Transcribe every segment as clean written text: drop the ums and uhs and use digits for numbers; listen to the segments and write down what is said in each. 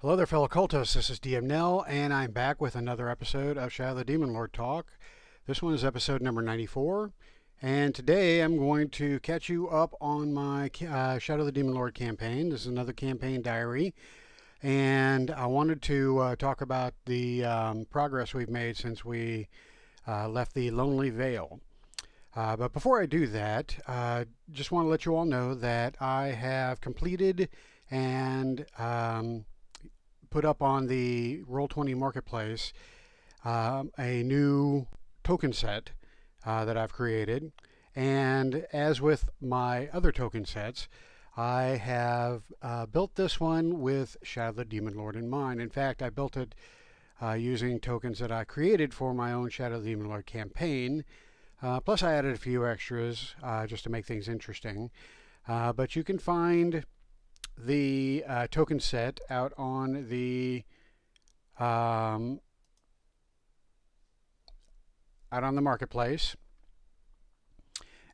Hello there, fellow cultists. This is DM Nell, and I'm back with another episode of Shadow the Demon Lord Talk. This one is episode number 94, and today I'm going to catch you up on my Shadow the Demon Lord campaign. This is another campaign diary, and I wanted to talk about the progress we've made since we left the Lonely Vale. But before I do that, just want to let you all know that I have completed and put up on the Roll20 marketplace a new token set that I've created. And as with my other token sets, I have built this one with Shadow the Demon Lord in mind. In fact, I built it using tokens that I created for my own Shadow the Demon Lord campaign. Plus, I added a few extras just to make things interesting. But you can find the token set out on the marketplace.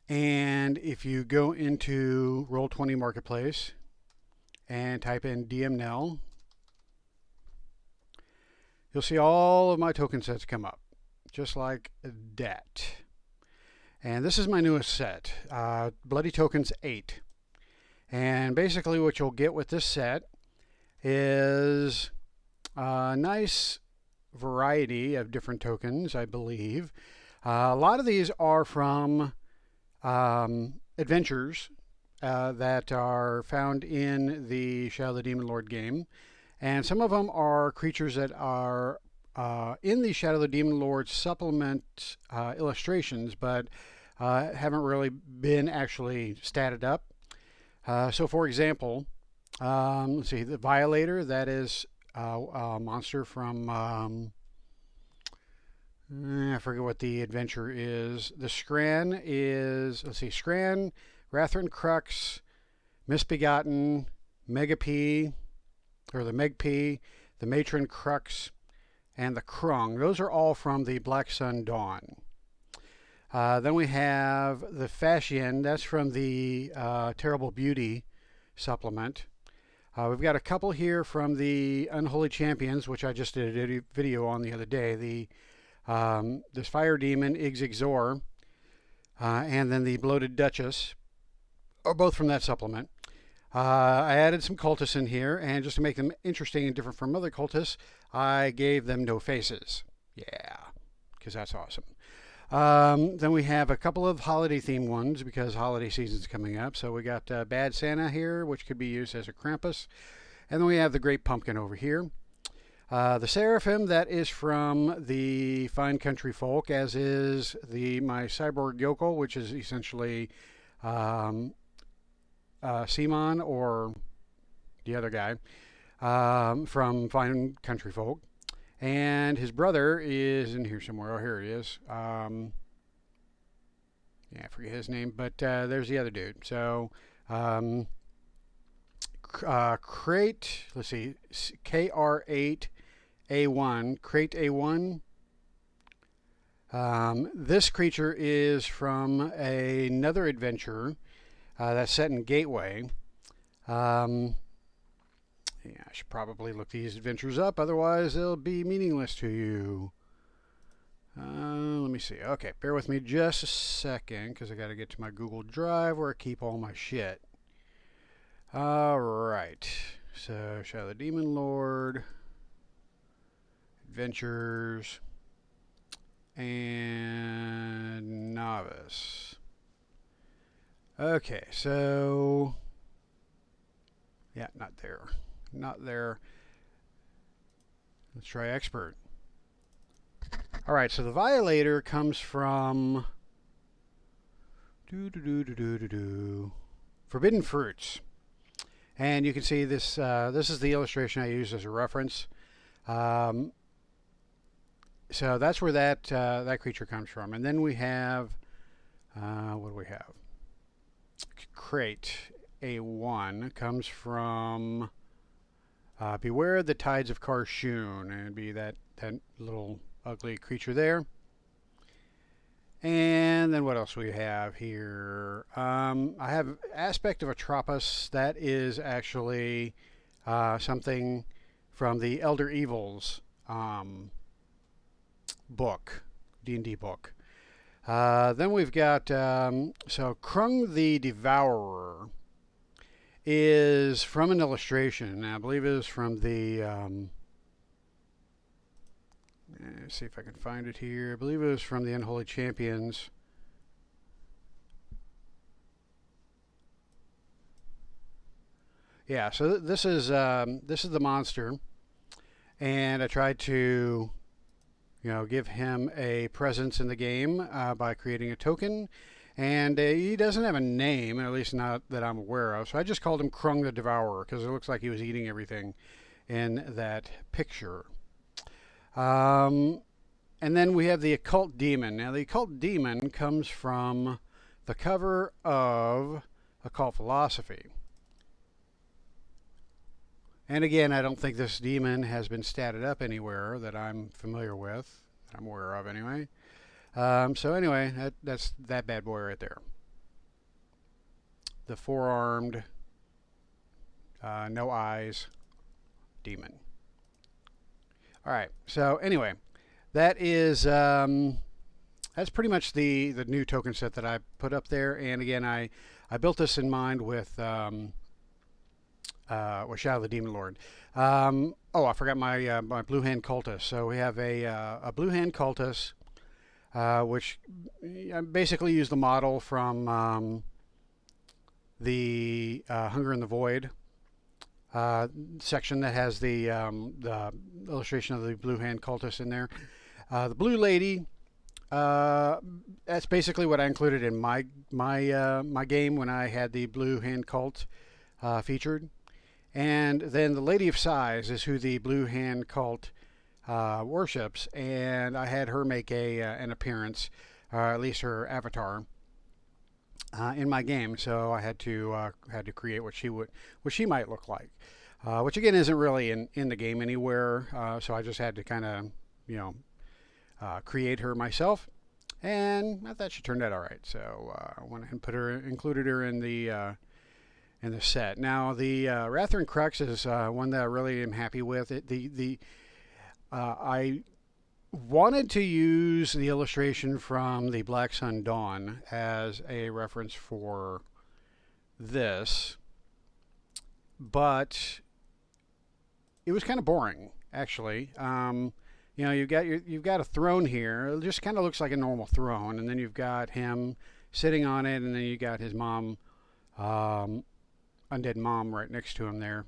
And if you go into Roll20 Marketplace and type in DMNell, you'll see all of my token sets come up, just like that. And this is my newest set, Bloody Tokens 8. And basically what you'll get with this set is a nice variety of different tokens, I believe. A lot of these are from adventures that are found in the Shadow the Demon Lord game. And some of them are creatures that are in the Shadow the Demon Lord supplement illustrations, but haven't really been actually statted up. So, for example, let's see, the Violator, that is a monster from, I forget what the adventure is. The Scran is, let's see, Scran, Rathrin Crux, Misbegotten, Megap, or the Megp, the Matron Crux, and the Krung. Those are all from the Black Sun Dawn. Then we have the Fashion. That's from the Terrible Beauty supplement. We've got a couple here from the Unholy Champions, which I just did a video on the other day. This Fire Demon, Igzigzor, and then the Bloated Duchess are both from that supplement. I added some cultists in here, and just to make them interesting and different from other cultists, I gave them no faces. Yeah, because that's awesome. Then we have a couple of holiday themed ones because holiday season's coming up. So we got Bad Santa here, which could be used as a Krampus. And then we have the Great Pumpkin over here. The Seraphim, that is from the Fine Country Folk, as is my Cyborg Yokel, which is essentially Simon or the other guy from Fine Country Folk. And his brother is in here somewhere. Oh, here he is. Yeah, I forget his name, but there's the other dude. So, Crate, let's see, KR8A1, Crate A1. This creature is from another adventure that's set in Gateway. Yeah, I should probably look these adventures up, otherwise they'll be meaningless to you. Let me see. Okay, bear with me just a second, because I got to get to my Google Drive where I keep all my shit. Alright, so Shadow the Demon Lord, Adventures, and Novice. Okay, so, yeah, not there. Not there. Let's try Expert. All right, so the Violator comes from Forbidden Fruits, and you can see this. This is the illustration I used as a reference. So that's where that creature comes from, and then we have what do we have? Crate A1 comes from Beware the Tides of Karshun, and it'd be that little ugly creature there. And then what else we have here? I have Aspect of Atropos. That is actually something from the Elder Evils book, D&D book. Then we've got, so Krung the Devourer is from an illustration. I believe it is from the, let's see if I can find it here. I believe it was from the Unholy Champions. Yeah, so this is the monster, and I tried to, give him a presence in the game by creating a token, and he doesn't have a name, at least not that I'm aware of. So I just called him Krung the Devourer because it looks like he was eating everything in that picture. And then we have the Occult Demon. Now the Occult Demon comes from the cover of Occult Philosophy. And again, I don't think this demon has been statted up anywhere that I'm familiar with, that I'm aware of anyway. So anyway, that's that bad boy right there. The four-armed, no eyes demon. All right. So anyway, that is that's pretty much the new token set that I put up there. And again, I built this in mind with Shadow the Demon Lord. Oh, I forgot my my Blue Hand Cultist. So we have a Blue Hand Cultist, which I basically use the model from the Hunger in the Void section that has the illustration of the Blue Hand Cultist in there. The Blue Lady. That's basically what I included in my game when I had the Blue Hand Cult featured. And then the Lady of Sighs is who the Blue Hand Cult worships, and I had her make an appearance, at least her avatar, in my game. So I had to create what she might look like, which again isn't really in the game anywhere. So I just had to kind of create her myself, and I thought she turned out all right. So I went ahead and included her in the set. Now the Rathren Crux is one that I really am happy with. I wanted to use the illustration from the Black Sun Dawn as a reference for this, but it was kind of boring actually. You've got a throne here. It just kind of looks like a normal throne, and then you've got him sitting on it, and then you got his mom. Undead mom right next to him there.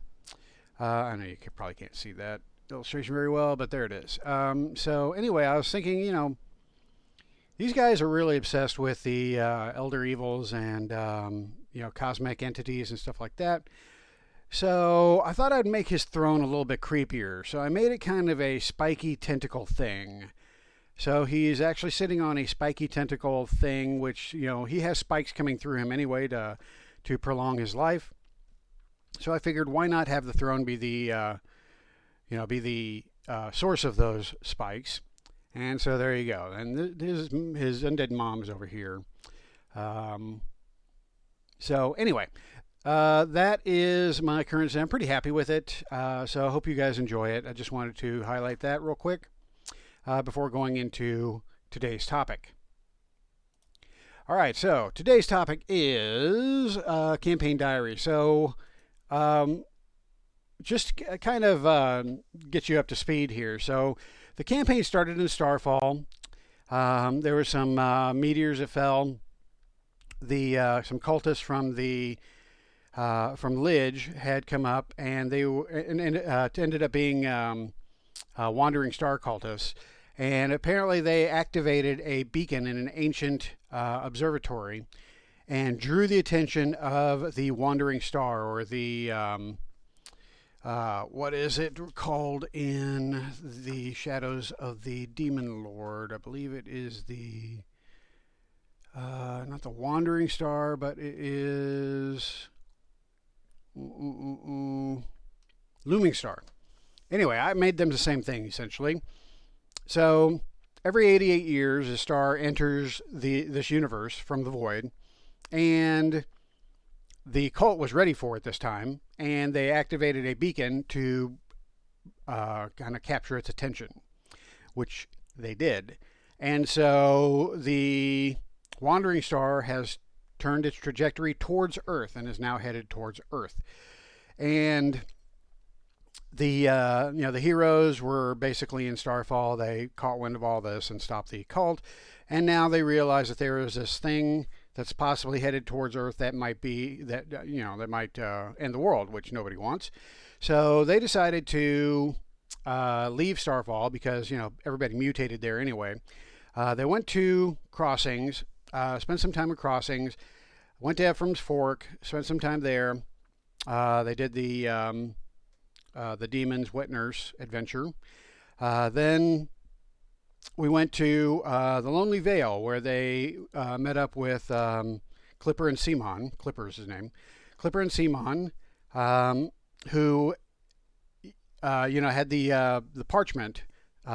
I know you probably can't see that illustration very well, but there it is. So anyway, I was thinking, these guys are really obsessed with the Elder Evils and, cosmic entities and stuff like that. So I thought I'd make his throne a little bit creepier. So I made it kind of a spiky tentacle thing. So he's actually sitting on a spiky tentacle thing, which, he has spikes coming through him anyway to prolong his life. So I figured, why not have the throne be the, source of those spikes? And so there you go. And his undead mom is over here. So anyway, that is my current set. I'm pretty happy with it. So I hope you guys enjoy it. I just wanted to highlight that real quick before going into today's topic. All right, so today's topic is campaign diary. So just kind of get you up to speed here. So the campaign started in Starfall. There were some meteors that fell. Some cultists from Lidge had come up, and they ended up being wandering star cultists. And apparently they activated a beacon in an ancient observatory and drew the attention of the wandering star, or the what is it called in the Shadows of the Demon Lord? I believe it is the not the wandering star, but it is looming star. Anyway, I made them the same thing essentially. So every 88 years, a star enters this universe from the void, and the cult was ready for it this time, and they activated a beacon to kind of capture its attention, which they did. And so the wandering star has turned its trajectory towards Earth and is now headed towards Earth. And the heroes were basically in Starfall. They caught wind of all this and stopped the cult. And now they realize that there is this thing that's possibly headed towards Earth that might end the world, which nobody wants. So they decided to leave Starfall because everybody mutated there anyway. They went to Crossings, spent some time at Crossings, went to Ephraim's Fork, spent some time there. They did the Demon's Wet Nurse adventure. Then we went to the Lonely Vale, where they met up with Clipper and Simon. Clipper is his name. Clipper and Simon, who had the parchment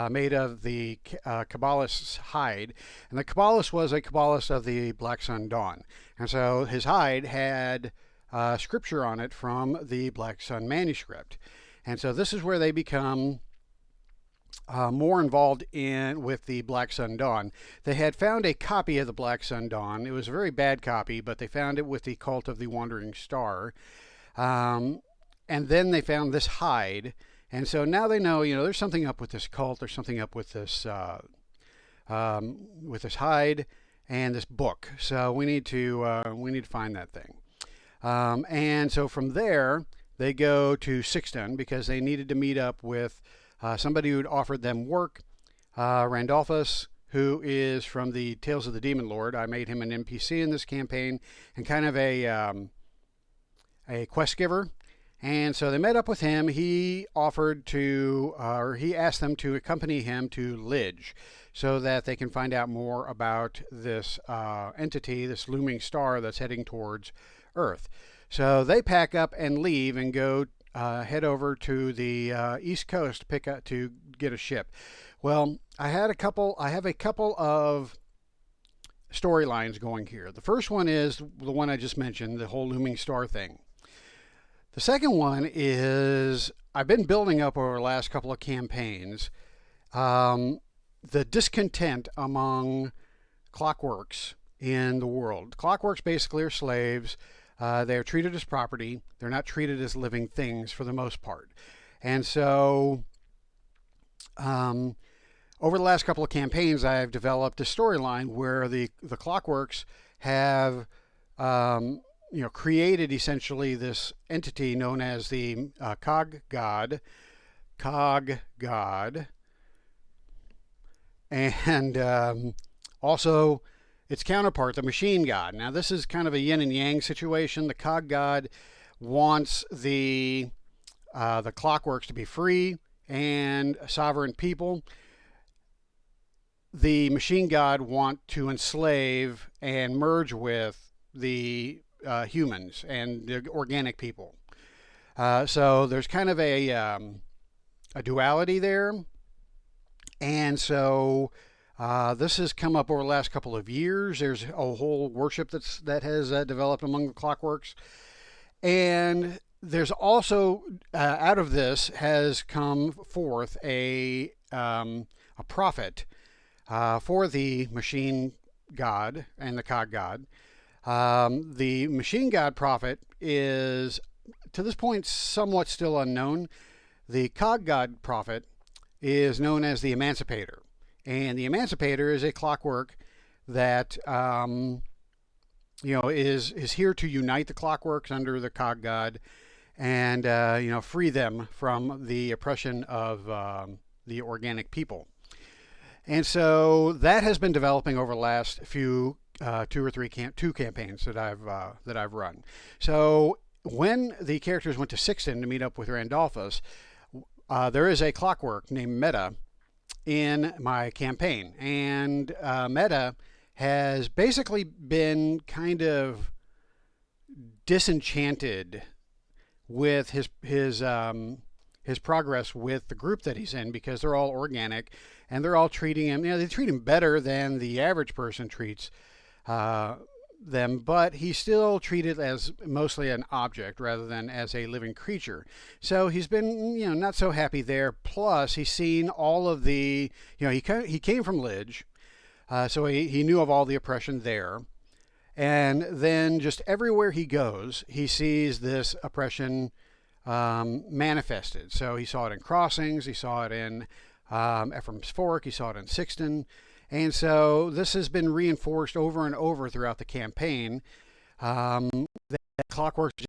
made of the Kabbalist's hide. And the Kabbalist was a Kabbalist of the Black Sun Dawn. And so his hide had scripture on it from the Black Sun manuscript. And so this is where they become more involved with the Black Sun Dawn. They had found a copy of the Black Sun Dawn. It was a very bad copy, but they found it with the Cult of the Wandering Star. And then they found this hide. And so now they know, there's something up with this cult. There's something up with this hide and this book. So we need to find that thing. And so from there, they go to Sixton because they needed to meet up with somebody who'd offered them work, Randolphus, who is from the Tales of the Demon Lord. I made him an NPC in this campaign and kind of a quest giver. And so they met up with him. He offered he asked them to accompany him to Lidge so that they can find out more about this entity, this looming star that's heading towards Earth. So they pack up and leave and go head over to the East Coast to get a ship. Well, I have a couple of storylines going here. The first one is the one I just mentioned, the whole looming star thing. The second one is I've been building up over the last couple of campaigns the discontent among clockworks in the world. Clockworks basically are slaves. They're treated as property. They're not treated as living things for the most part. And so over the last couple of campaigns, I've developed a storyline where the clockworks have created essentially this entity known as the Cog God, and also its counterpart, the Machine God. Now, this is kind of a yin and yang situation. The Cog God wants the clockworks to be free and sovereign people. The Machine God want to enslave and merge with the humans and the organic people. So there's kind of a duality there. And so this has come up over the last couple of years. There's a whole worship that has developed among the clockworks. And there's also, out of this has come forth a prophet for the Machine God and the Cog God. The Machine God prophet is, to this point, somewhat still unknown. The Cog God prophet is known as the Emancipator. And the Emancipator is a clockwork that is here to unite the clockworks under the Cog God and free them from the oppression of the organic people. And so that has been developing over the last few two campaigns that I've run. So when the characters went to Sixton to meet up with Randolphus, there is a clockwork named Meta in my campaign, and Meta has basically been kind of disenchanted with his progress with the group that he's in, because they're all organic and they're all treating him, they treat him better than the average person treats them, but he's still treated as mostly an object rather than as a living creature. So he's been, not so happy there. plus he's seen all of the, he came from Lidge, so he knew of all the oppression there. And then just everywhere he goes, he sees this oppression manifested. So he saw it in Crossings, he saw it in Ephraim's Fork, he saw it in Sixton. And so this has been reinforced over and over throughout the campaign. That Clockworks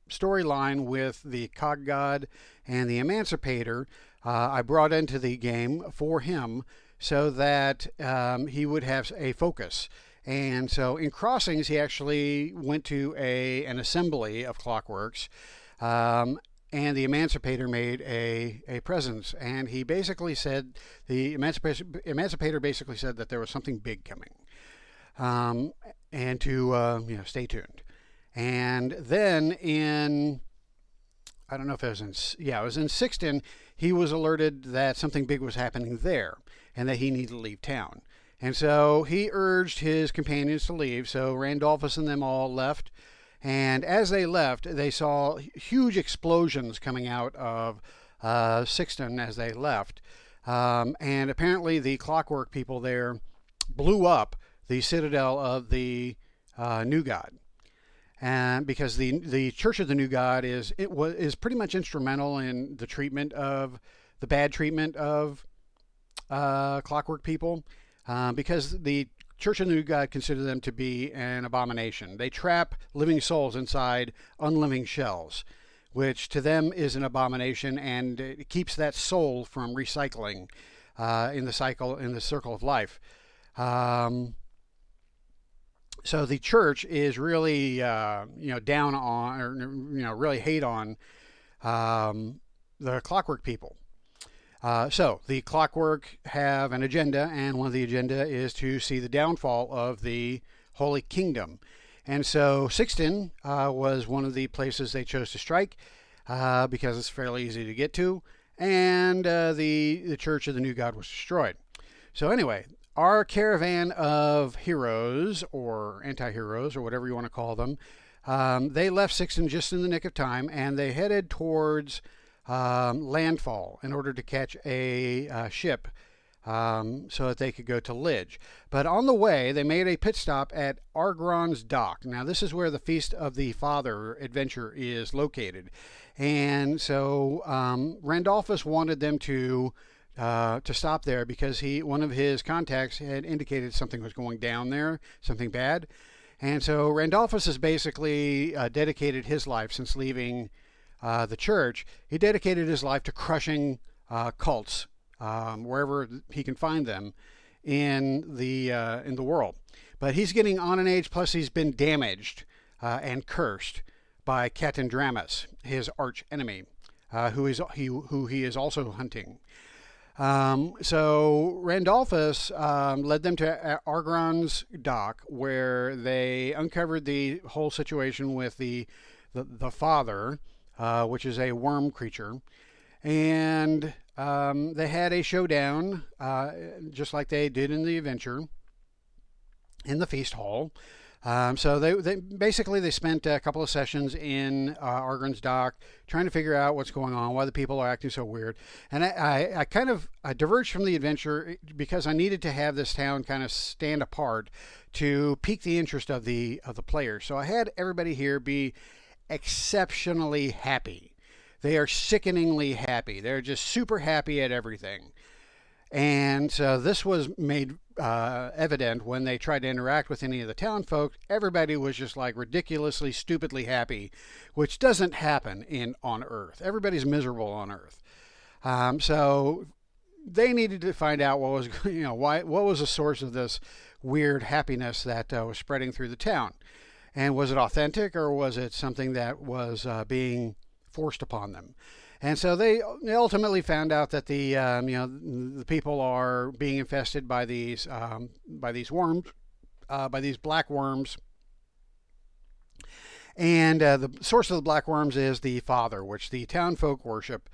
storyline with the Cog God and the Emancipator, I brought into the game for him so that he would have a focus. And so in Crossings, he actually went to an assembly of Clockworks, and the Emancipator made a presence. And he basically said, the Emancipator basically said that there was something big coming, and to stay tuned. And then I don't know if it was it was in Sixton, he was alerted that something big was happening there and that he needed to leave town. And so he urged his companions to leave. So Randolphus and them all left. And as they left, they saw huge explosions coming out of Sixton as they left. And apparently the Clockwork people there blew up the citadel of the New God. And because the Church of the New God is pretty much instrumental in the bad treatment of Clockwork people, because the Church of the New God consider them to be an abomination. They trap living souls inside unliving shells, which to them is an abomination, and it keeps that soul from recycling in the circle of life. So the church is really, down on, or really hate on the Clockwork people. So the Clockwork have an agenda, and one of the agenda is to see the downfall of the Holy Kingdom. And so Sixton was one of the places they chose to strike because it's fairly easy to get to, and the Church of the New God was destroyed. So anyway, our caravan of heroes, or anti-heroes, or whatever you want to call them, they left Sixton just in the nick of time, and they headed towards landfall in order to catch a ship so that they could go to Lidge. But on the way, they made a pit stop at Argron's Dock. Now, this is where the Feast of the Father adventure is located. And so Randolphus wanted them to stop there because one of his contacts had indicated something was going down there, something bad. And so Randolphus has basically dedicated his life since leaving the church. He dedicated his life to crushing cults wherever he can find them in the world. But he's getting on in age, plus he's been damaged and cursed by Catandramus, his arch enemy, who he is also hunting. So Randolphus led them to Argron's Dock, where they uncovered the whole situation with the father, which is a worm creature, and they had a showdown, just like they did in the adventure, in the feast hall. So they basically spent a couple of sessions in Argron's Dock trying to figure out what's going on, why the people are acting so weird. And I kind of diverged from the adventure because I needed to have this town kind of stand apart to pique the interest of the players. So I had everybody here be exceptionally happy. They are sickeningly happy. They're just super happy at everything. And so this was made evident when they tried to interact with any of the town folk. Everybody was just like ridiculously, stupidly happy, which doesn't happen on Earth. Everybody's miserable on Earth. So they needed to find out what was, what was the source of this weird happiness that was spreading through the town. And was it authentic, or was it something that was being forced upon them? And so they ultimately found out that the people are being infested by these worms, by these black worms. And the source of the black worms is the father, which the town folk worship.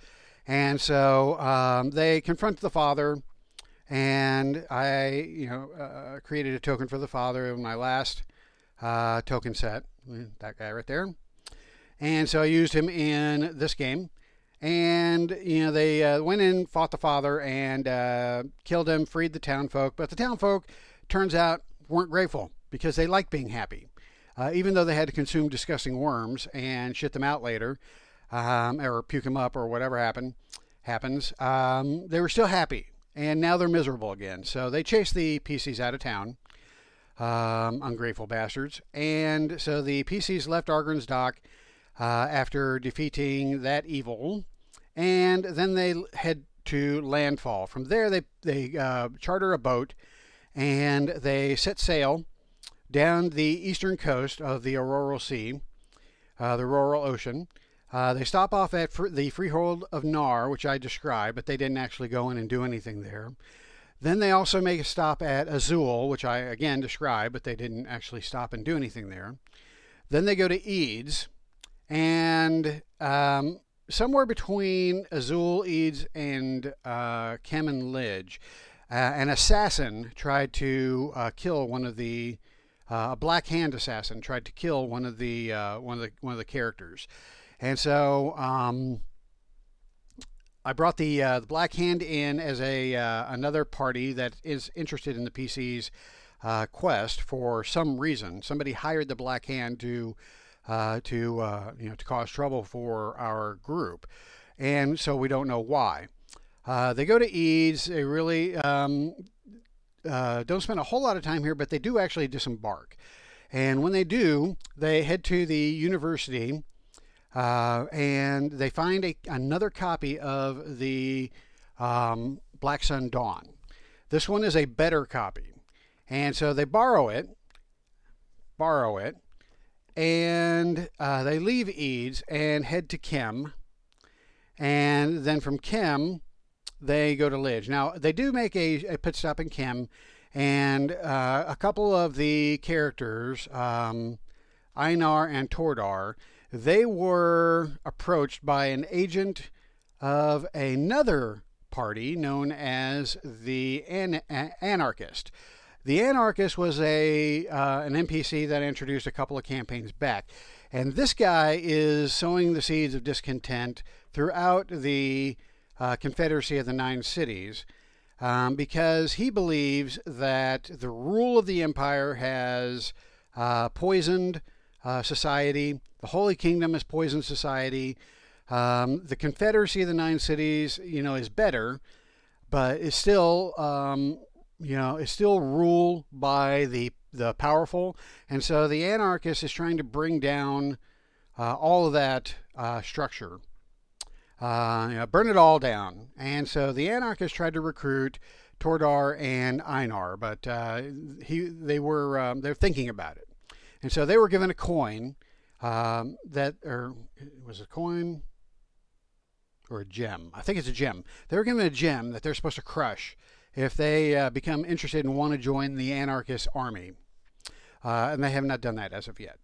And so they confront the father, and I, created a token for the father in my last token set. That guy right there. And so I used him in this game. And, they went in, fought the father, and killed him, freed the townfolk. But the townfolk, turns out, weren't grateful because they liked being happy. Even though they had to consume disgusting worms and shit them out later, or puke them up or whatever happens, they were still happy. And now they're miserable again. So they chased the PCs out of town. Ungrateful bastards. And so the PCs left Argren's dock after defeating that evil, and then they head to landfall. From there, they charter a boat, and they set sail down the eastern coast of the Auroral Sea, the Auroral Ocean. They stop off at the Freehold of Nar, which I described, but they didn't actually go in and do anything there. Then they also make a stop at Azul, which I again described, but they didn't actually stop and do anything there. Then they go to Eads, and somewhere between Azul, Eads, and Kem and Lidge, an assassin tried to kill one of the a Black Hand assassin tried to kill one of the characters, and so I brought the Black Hand in as another party that is interested in the PC's quest for some reason. Somebody hired the Black Hand to cause trouble for our group, and so we don't know why. They go to Eads. They really don't spend a whole lot of time here, but they do actually disembark. And when they do, they head to the university, and they find another copy of the Black Sun Dawn. This one is a better copy, and so they borrow it, and they leave Eads and head to Kem, and then from Kem they go to Lidge. Now they do make a pit stop in Kem, and a couple of the characters, Einar and Tordar, they were approached by an agent of another party known as the Anarchist. The Anarchist was an NPC that I introduced a couple of campaigns back, and this guy is sowing the seeds of discontent throughout the Confederacy of the Nine Cities, because he believes that the rule of the Empire has poisoned society. The Holy Kingdom has poisoned society. The Confederacy of the Nine Cities, is better, but is still, is still ruled by the powerful. And so the Anarchist is trying to bring down all of that structure. Burn it all down. And so the Anarchists tried to recruit Tordar and Einar, but they're thinking about it. And so they were given a coin was a coin or a gem? I think it's a gem. They were given a gem that they're supposed to crush if they become interested and want to join the Anarchist army. And they have not done that as of yet.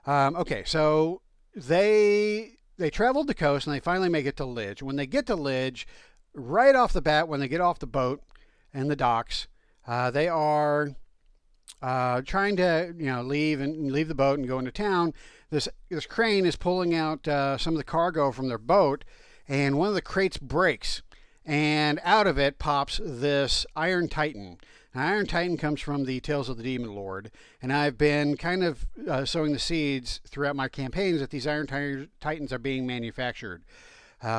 Okay, so they traveled the coast and they finally make it to Lidge. When they get to Lidge, right off the bat, when they get off the boat and the docks, they are trying to leave the boat and go into town. This crane is pulling out some of the cargo from their boat, and one of the crates breaks, and out of it pops this Iron Titan. Now, Iron Titan comes from the Tales of the Demon Lord, and I've been kind of sowing the seeds throughout my campaigns that these Iron Titans are being manufactured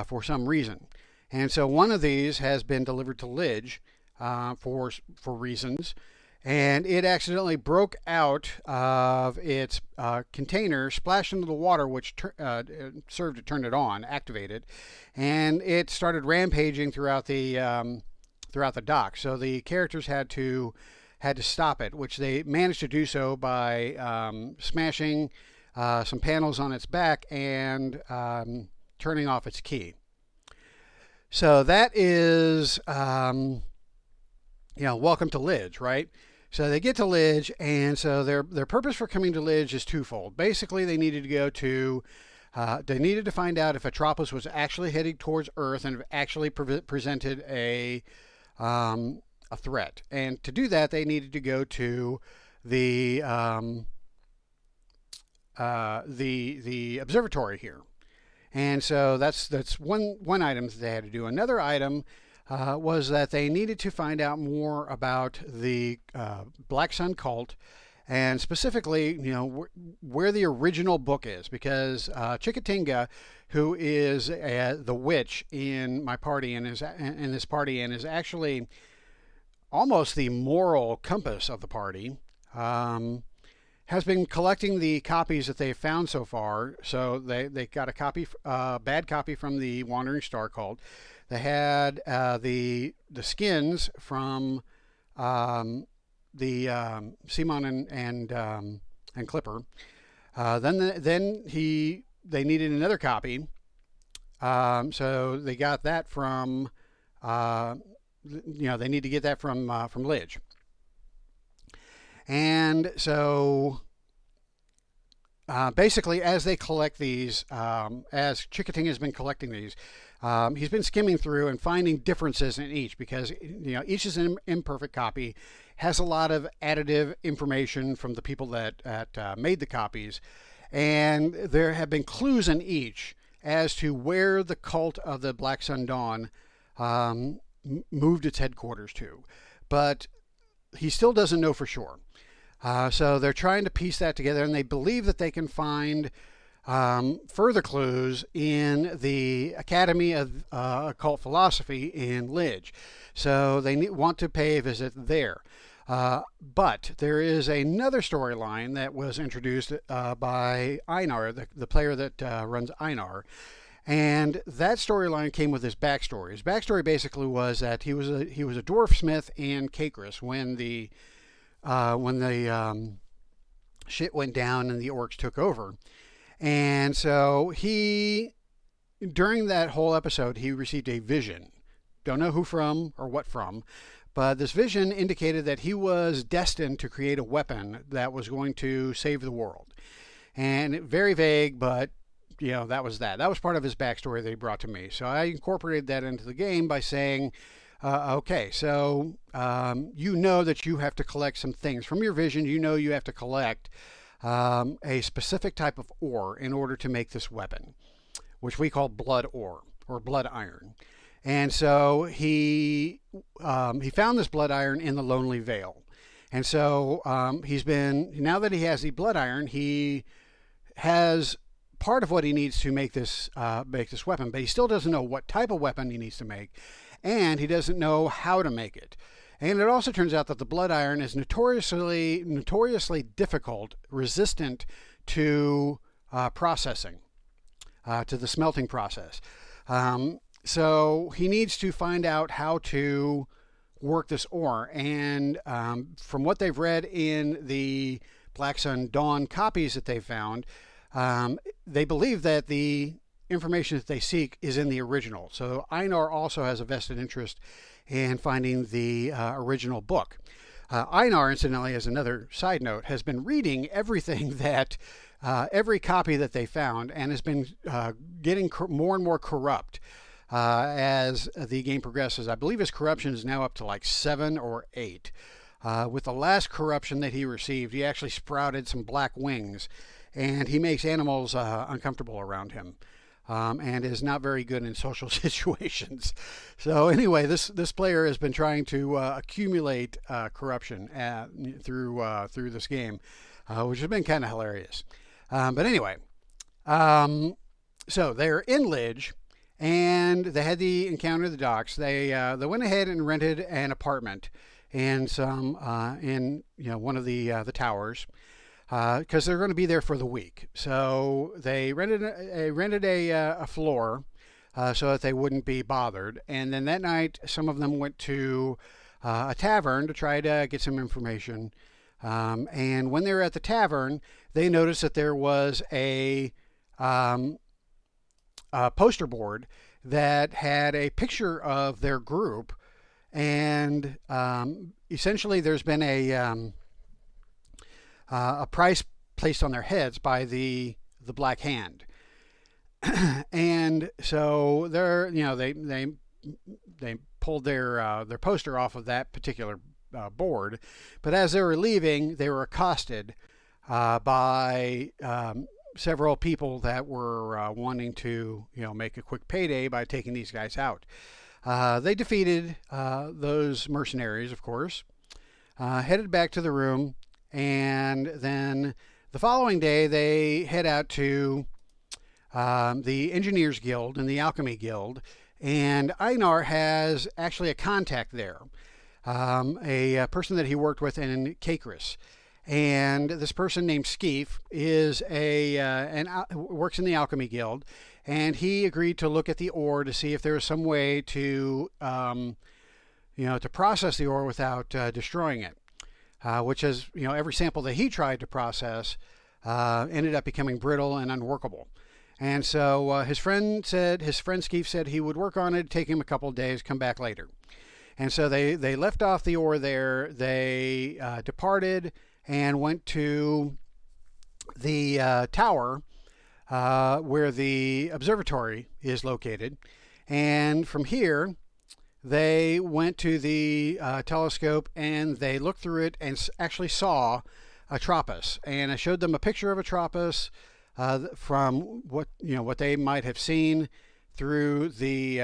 for some reason. And so one of these has been delivered to Lidge for reasons, and it accidentally broke out of its container, splashed into the water, which served to turn it on, activate it, and it started rampaging throughout the dock. So the characters had to stop it, which they managed to do so by smashing some panels on its back and turning off its key. So that is, welcome to Lidge, right? So they get to Lidge, and so their purpose for coming to Lidge is twofold. Basically, they needed to find out if Atropos was actually heading towards Earth and actually presented a a threat. And to do that, they needed to go to the the observatory here. And so that's one item that they had to do. Another item was that they needed to find out more about the Black Sun cult, and specifically, where the original book is, because Chikitinga, who is the witch in my party and is in this party and is actually almost the moral compass of the party, has been collecting the copies that they've found so far. So they got a copy, bad copy from the Wandering Star cult. They had the skins from the Simon and Clipper. Then they needed another copy, so they got that from they need to get that from Lidge. And so basically, as they collect these, as Chikitinga has been collecting these, he's been skimming through and finding differences in each, because each is an imperfect copy, has a lot of additive information from the people that made the copies, and there have been clues in each as to where the cult of the Black Sun Dawn moved its headquarters to, but he still doesn't know for sure. So they're trying to piece that together, and they believe that they can find further clues in the Academy of Occult Philosophy in Lidge. So they want to pay a visit there. But there is another storyline that was introduced by Einar, the player that runs Einar. And that storyline came with his backstory. His backstory basically was that he was a dwarf smith in Caicrus when the shit went down and the orcs took over. And so during that whole episode, he received a vision. Don't know who from or what from, but this vision indicated that he was destined to create a weapon that was going to save the world. And very vague, but that was that. That was part of his backstory that he brought to me. So I incorporated that into the game by saying, okay, so that you have to collect some things. From your vision, you have to collect a specific type of ore in order to make this weapon, which we call blood ore or blood iron. And so he found this blood iron in the Lonely Vale. And so now that he has the blood iron, he has part of what he needs to make this weapon, but he still doesn't know what type of weapon he needs to make, and he doesn't know how to make it. And it also turns out that the blood iron is notoriously difficult, resistant to processing, to the smelting process. So he needs to find out how to work this ore. And from what they've read in the Black Sun Dawn copies that they've found, they believe that the information that they seek is in the original. So Einar also has a vested interest in finding the original book. Einar, incidentally, as another side note, has been reading everything that every copy that they found, and has been getting more and more corrupt as the game progresses. I believe his corruption is now up to like 7 or 8. With the last corruption that he received, he actually sprouted some black wings, and he makes animals uncomfortable around him. And is not very good in social situations. So anyway, this player has been trying to accumulate corruption through this game, which has been kind of hilarious. But anyway, so they're in Lidge, and they had the encounter at the docks. They went ahead and rented an apartment in one of the towers, because they're going to be there for the week. So they rented a floor so that they wouldn't be bothered. And then that night, some of them went to a tavern to try to get some information. And when they were at the tavern, they noticed that there was a poster board that had a picture of their group. And essentially, there's been a price placed on their heads by the Black Hand. And so they pulled their poster off of that particular board. But as they were leaving, they were accosted by several people that were wanting to, make a quick payday by taking these guys out. They defeated those mercenaries, of course, headed back to the room, and then the following day they head out to the Engineers Guild and the Alchemy Guild, and Einar has actually a contact there, a person that he worked with in Caicrus. And this person named Skeef is works in the Alchemy Guild, and he agreed to look at the ore to see if there was some way to, to process the ore without destroying it, which is, every sample that he tried to process ended up becoming brittle and unworkable. And so his friend Skeef said he would work on it, take him a couple of days, come back later. And so they left off the ore there. They departed and went to the tower where the observatory is located. And from here, they went to the telescope and they looked through it and actually saw Atropos. And I showed them a picture of Atropos from what they might have seen through the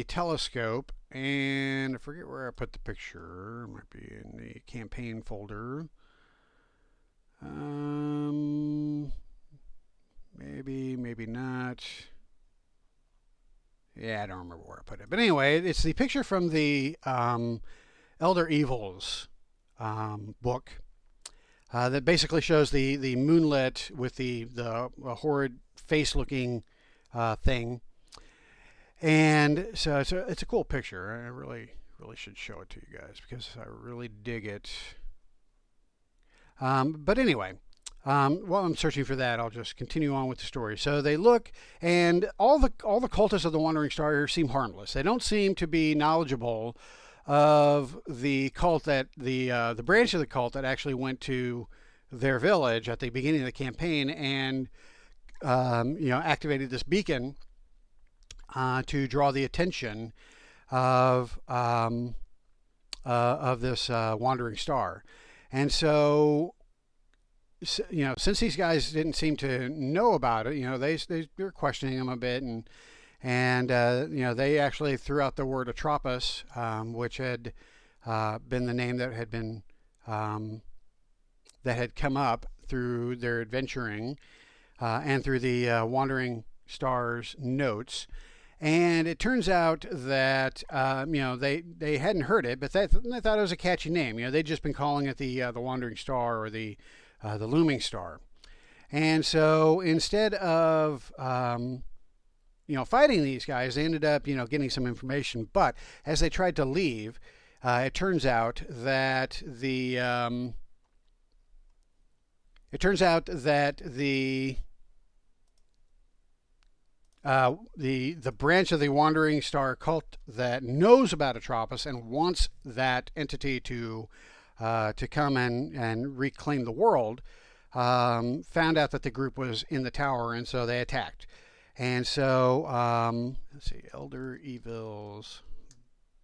telescope. And I forget where I put the picture. It might be in the campaign folder. Maybe not. Yeah, I don't remember where I put it. But anyway, it's the picture from the Elder Evils book that basically shows the moonlit with the horrid face-looking thing. And so it's a cool picture. I really should show it to you guys because I really dig it. But anyway, while I'm searching for that, I'll just continue on with the story. So they look, and all the cultists of the Wandering Star seem harmless. They don't seem to be knowledgeable of the cult that the branch of the cult that actually went to their village at the beginning of the campaign and activated this beacon to draw the attention of this wandering star. And so, since these guys didn't seem to know about it, they were questioning them a bit, and they actually threw out the word Atropos, which had been the name that had been that had come up through their adventuring and through the Wandering Star's notes. And it turns out that they hadn't heard it, but they thought it was a catchy name. They'd just been calling it the Wandering Star or the Looming Star. And so instead of fighting these guys, they ended up getting some information. But as they tried to leave, it turns out that the branch of the Wandering Star cult that knows about Atropos and wants that entity to come and reclaim the world found out that the group was in the tower, and so they attacked. And so let's see, Elder Evils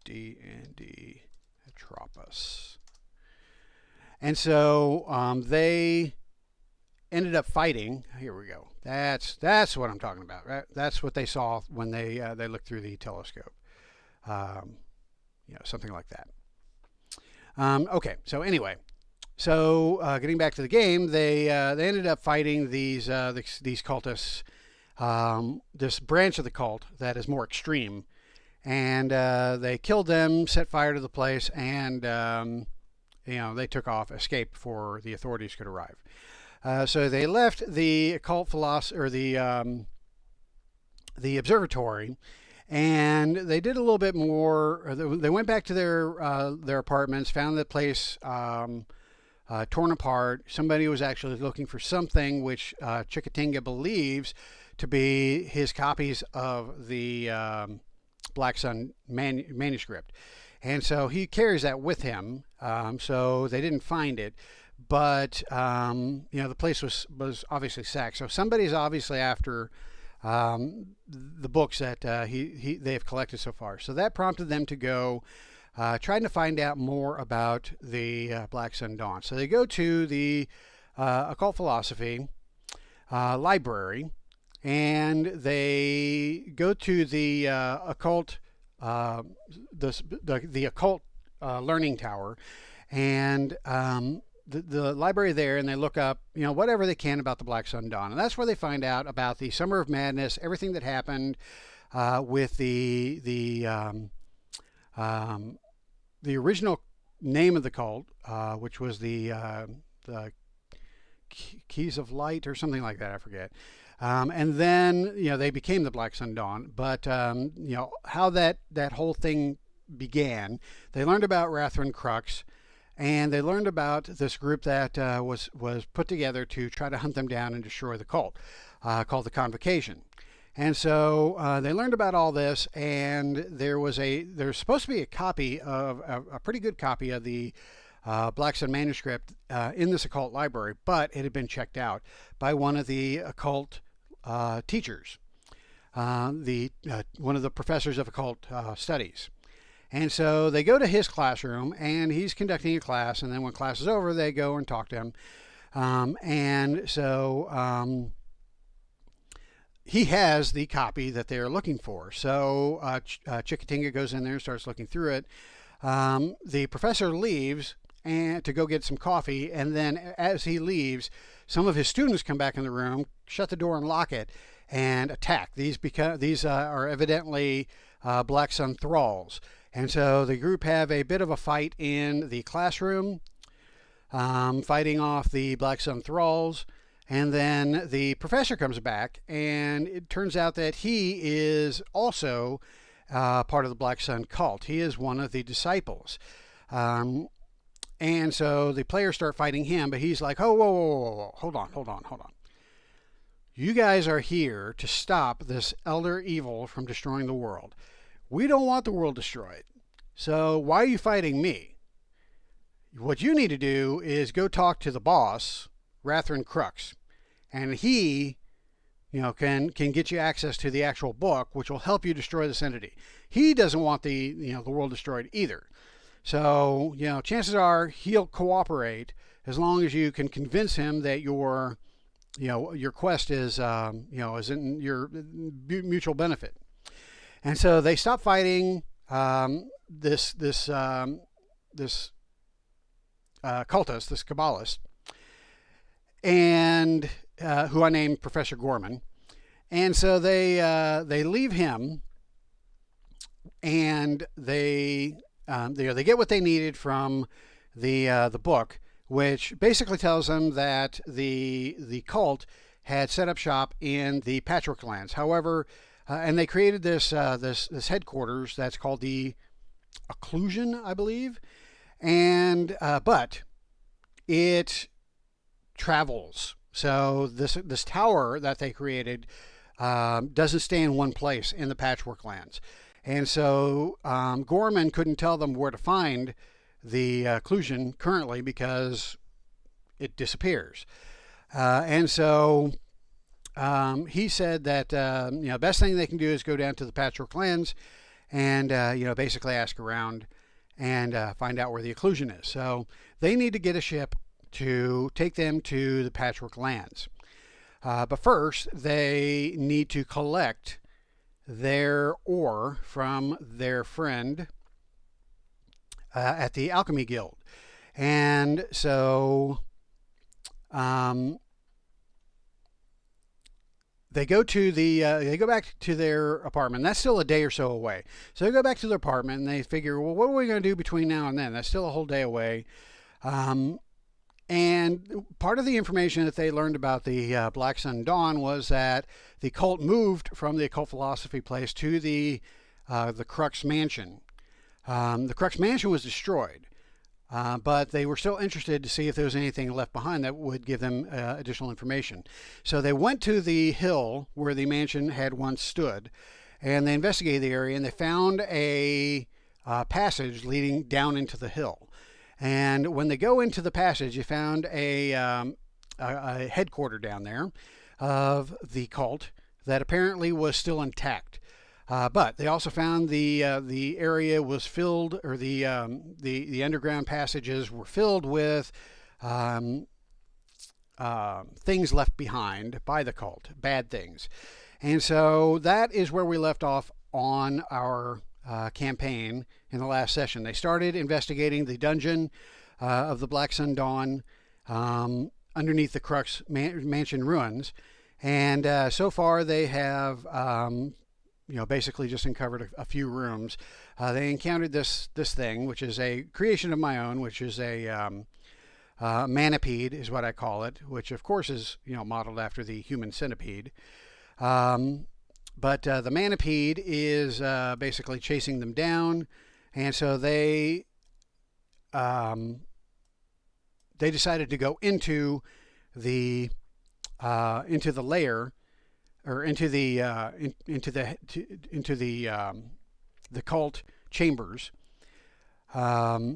D&D Atropos, and so they ended up fighting. Here we go. That's what I'm talking about. Right? That's what they saw when they looked through the telescope. Something like that. Okay. So anyway, getting back to the game, they ended up fighting these cultists, this branch of the cult that is more extreme, and they killed them, set fire to the place, and they took off, escaped before the authorities could arrive. So they left the occult philosophy, or the observatory, and they did a little bit more. They went back to their apartments, found the place torn apart. Somebody was actually looking for something which Chikatinga believes to be his copies of the Black Sun manuscript, and so he carries that with him. So they didn't find it. But the place was obviously sacked. So somebody's obviously after the books that they have collected so far. So that prompted them to go trying to find out more about the Black Sun Dawn. So they go to the occult philosophy library, and they go to the occult the occult learning tower, and the library there, and they look up, whatever they can about the Black Sun Dawn, and that's where they find out about the Summer of Madness, everything that happened with the original name of the cult, which was the Keys of Light or something like that, I forget. And then they became the Black Sun Dawn, but how that whole thing began. They learned about Rathren Crux, and they learned about this group that was put together to try to hunt them down and destroy the cult, called the Convocation. And so they learned about all this, and there's supposed to be a copy of a pretty good copy of the Black Sun manuscript in this occult library, but it had been checked out by one of the occult teachers, one of the professors of occult studies. And so they go to his classroom, and he's conducting a class, and then when class is over, they go and talk to him. And so he has the copy that they're looking for. So Chikitinga goes in there and starts looking through it. The professor leaves and to go get some coffee, and then as he leaves, some of his students come back in the room, shut the door and lock it, and attack. These are evidently Black Sun thralls. And so the group have a bit of a fight in the classroom, fighting off the Black Sun thralls. And then the professor comes back, and it turns out that he is also part of the Black Sun cult. He is one of the disciples. And so the players start fighting him, but he's like, oh, whoa, hold on. You guys are here to stop this elder evil from destroying the world. We don't want the world destroyed. So why are you fighting me? What you need to do is go talk to the boss, Rathren Crux, and he, can get you access to the actual book, which will help you destroy this entity. He doesn't want the world destroyed either. So, chances are he'll cooperate as long as you can convince him that your quest is in your mutual benefit. And so they stop fighting this cultist, this Kabbalist, and who I named Professor Gorman. And so they leave him, and they get what they needed from the book, which basically tells them that the cult had set up shop in the Patchwork Lands. However, and they created this headquarters that's called the Occlusion, I believe, and but it travels. So this tower that they created doesn't stay in one place in the Patchwork Lands, and so Gorman couldn't tell them where to find the Occlusion currently because it disappears, and so. He said that best thing they can do is go down to the Patchwork Lands and basically ask around and find out where the Occlusion is. So they need to get a ship to take them to the Patchwork Lands. But first, they need to collect their ore from their friend at the Alchemy Guild, and so. They go back to their apartment. That's still a day or so away. So they go back to their apartment and they figure, well, what are we going to do between now and then? That's still a whole day away. And part of the information that they learned about the Black Sun Dawn was that the cult moved from the occult philosophy place to the Crux Mansion. The Crux Mansion was destroyed. But they were still interested to see if there was anything left behind that would give them additional information. So they went to the hill where the mansion had once stood, and they investigated the area, and they found a passage leading down into the hill. And when they go into the passage, they found a headquarter down there of the cult, that apparently was still intact. But they also found the area was filled, or the underground passages were filled with things left behind by the cult, bad things. And so that is where we left off on our campaign in the last session. They started investigating the dungeon of the Black Sun Dawn underneath the Crux Mansion ruins, and so far they have basically just uncovered a few rooms. They encountered this thing, which is a creation of my own, which is a manipede, is what I call it, which of course is modeled after the human centipede. But the manipede is basically chasing them down, and so they decided to go into the lair, or into the cult chambers,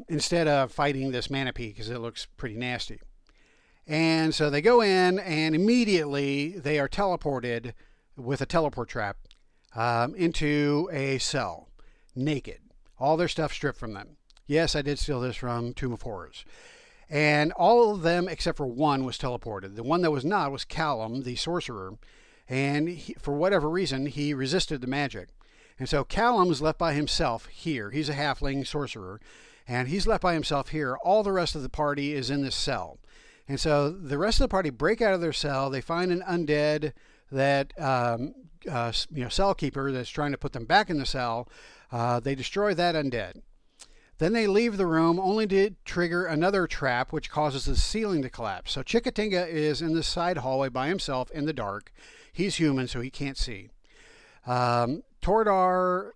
instead of fighting this manipede, because it looks pretty nasty. And so they go in, and immediately they are teleported with a teleport trap into a cell, naked. All their stuff stripped from them. Yes, I did steal this from Tomb of Horrors. And all of them except for one was teleported. The one that was not was Callum, the sorcerer. And for whatever reason, he resisted the magic. And so Callum is left by himself here. He's a halfling sorcerer, and he's left by himself here. All the rest of the party is in this cell. And so the rest of the party break out of their cell. They find an undead that cell keeper that's trying to put them back in the cell. They destroy that undead. Then they leave the room, only to trigger another trap, which causes the ceiling to collapse. So Chikitinga is in this side hallway by himself in the dark. He's human, so he can't see. Tordar,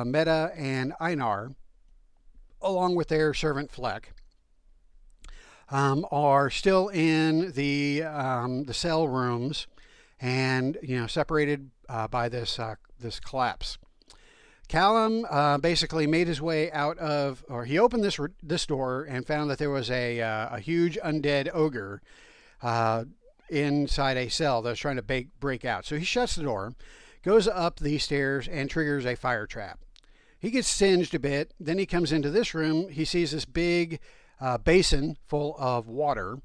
Meta, and Einar, along with their servant Fleck, are still in the cell rooms, and separated by this collapse. Callum basically made his way out of, or he opened this door and found that there was a huge undead ogre inside a cell that was trying to break out. So he shuts the door, goes up these stairs, and triggers a fire trap. He gets singed a bit. Then he comes into this room. He sees this big basin full of water,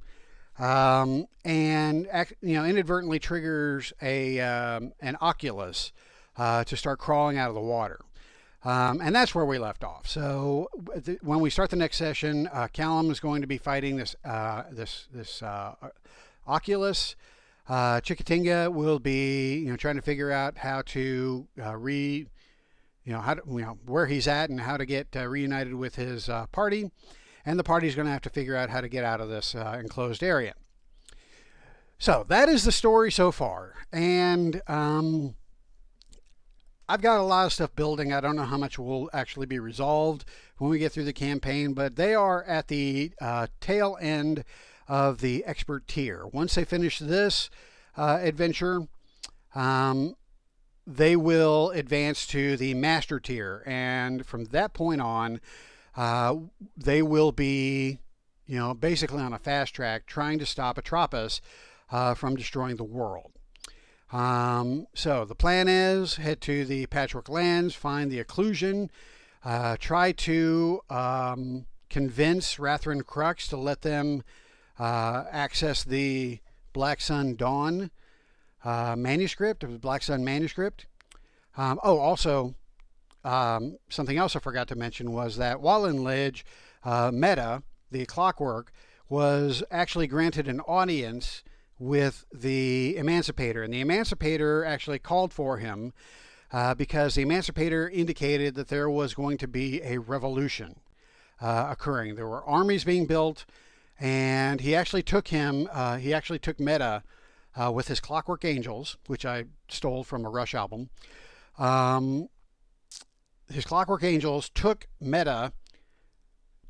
and inadvertently triggers an Oculus to start crawling out of the water. And that's where we left off. So when we start the next session, Callum is going to be fighting this Oculus. Chikitinga will be trying to figure out how to where he's at and how to get reunited with his party. And the party's going to have to figure out how to get out of this enclosed area. So that is the story so far. And I've got a lot of stuff building. I don't know how much will actually be resolved when we get through the campaign, but they are at the tail end of the expert tier. Once they finish this adventure, they will advance to the master tier, and from that point on, they will be, basically on a fast track trying to stop Atropos from destroying the world. So the plan is head to the Patchwork Lands, find the occlusion, try to convince Rathren Crux to let them access the Black Sun Dawn manuscript, of the Black Sun manuscript. Also, something else I forgot to mention was that while in Lidge, Meta, the Clockwork, was actually granted an audience with the Emancipator, and the Emancipator actually called for him because the Emancipator indicated that there was going to be a revolution occurring. There were armies being built, and he actually took Meta with his Clockwork Angels, which I stole from a Rush album. His Clockwork Angels took Meta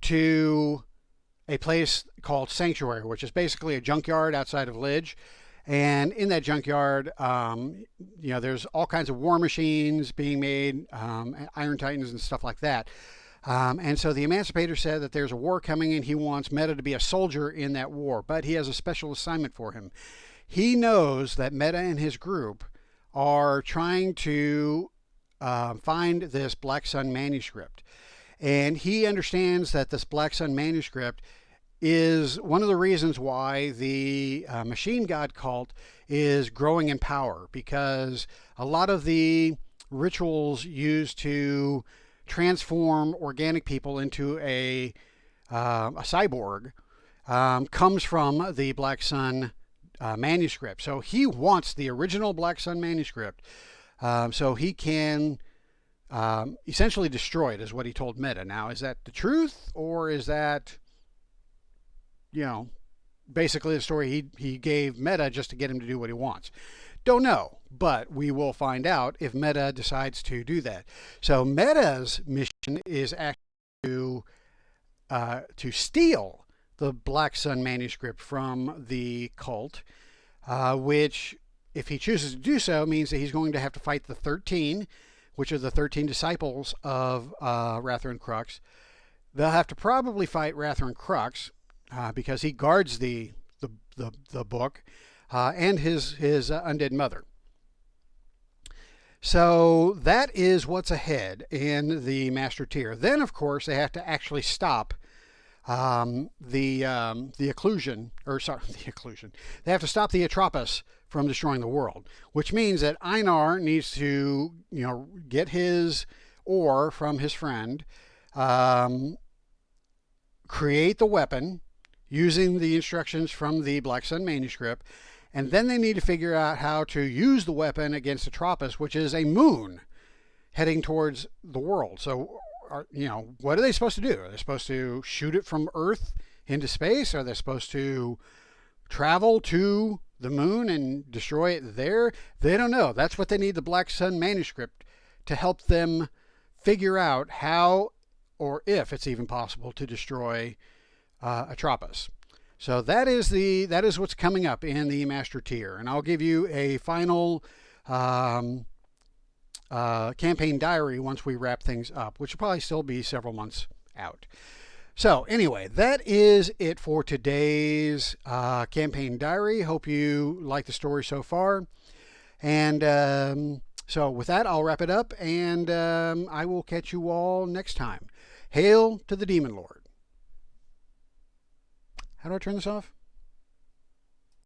to a place called Sanctuary, which is basically a junkyard outside of Lidge. And in that junkyard, there's all kinds of war machines being made, Iron Titans and stuff like that. And so the Emancipator said that there's a war coming and he wants Meta to be a soldier in that war, but he has a special assignment for him. He knows that Meta and his group are trying to find this Black Sun manuscript. And he understands that this Black Sun manuscript is one of the reasons why the Machine God cult is growing in power, because a lot of the rituals used to transform organic people into a cyborg comes from the Black Sun manuscript. So he wants the original Black Sun manuscript so he can essentially destroy it, is what he told Meta. Now, is that the truth, or is that, basically the story he gave Meta just to get him to do what he wants? Don't know, but we will find out if Meta decides to do that. So Meta's mission is actually to steal the Black Sun manuscript from the cult, which, if he chooses to do so, means that he's going to have to fight the 13, which are the 13 disciples of Rathrun Crux. They'll have to probably fight Rathrun Crux because he guards the book and his undead mother. So that is what's ahead in the Master Tier. Then, of course, they have to actually stop the occlusion. They have to stop the Atropos from destroying the world, which means that Einar needs to, get his ore from his friend, create the weapon using the instructions from the Black Sun manuscript, and then they need to figure out how to use the weapon against Atropos, which is a moon heading towards the world. So, what are they supposed to do? Are they supposed to shoot it from Earth into space? Are they supposed to travel to the moon and destroy it there? They don't know. That's what they need the Black Sun manuscript to help them figure out how, or if it's even possible, to destroy Atropos. So that is what's coming up in the Master Tier, and I'll give you a final campaign diary once we wrap things up, which will probably still be several months out. So anyway, that is it for today's campaign diary. Hope you like the story so far, and so with that, I'll wrap it up, and I will catch you all next time. Hail to the Demon Lord. How do I turn this off?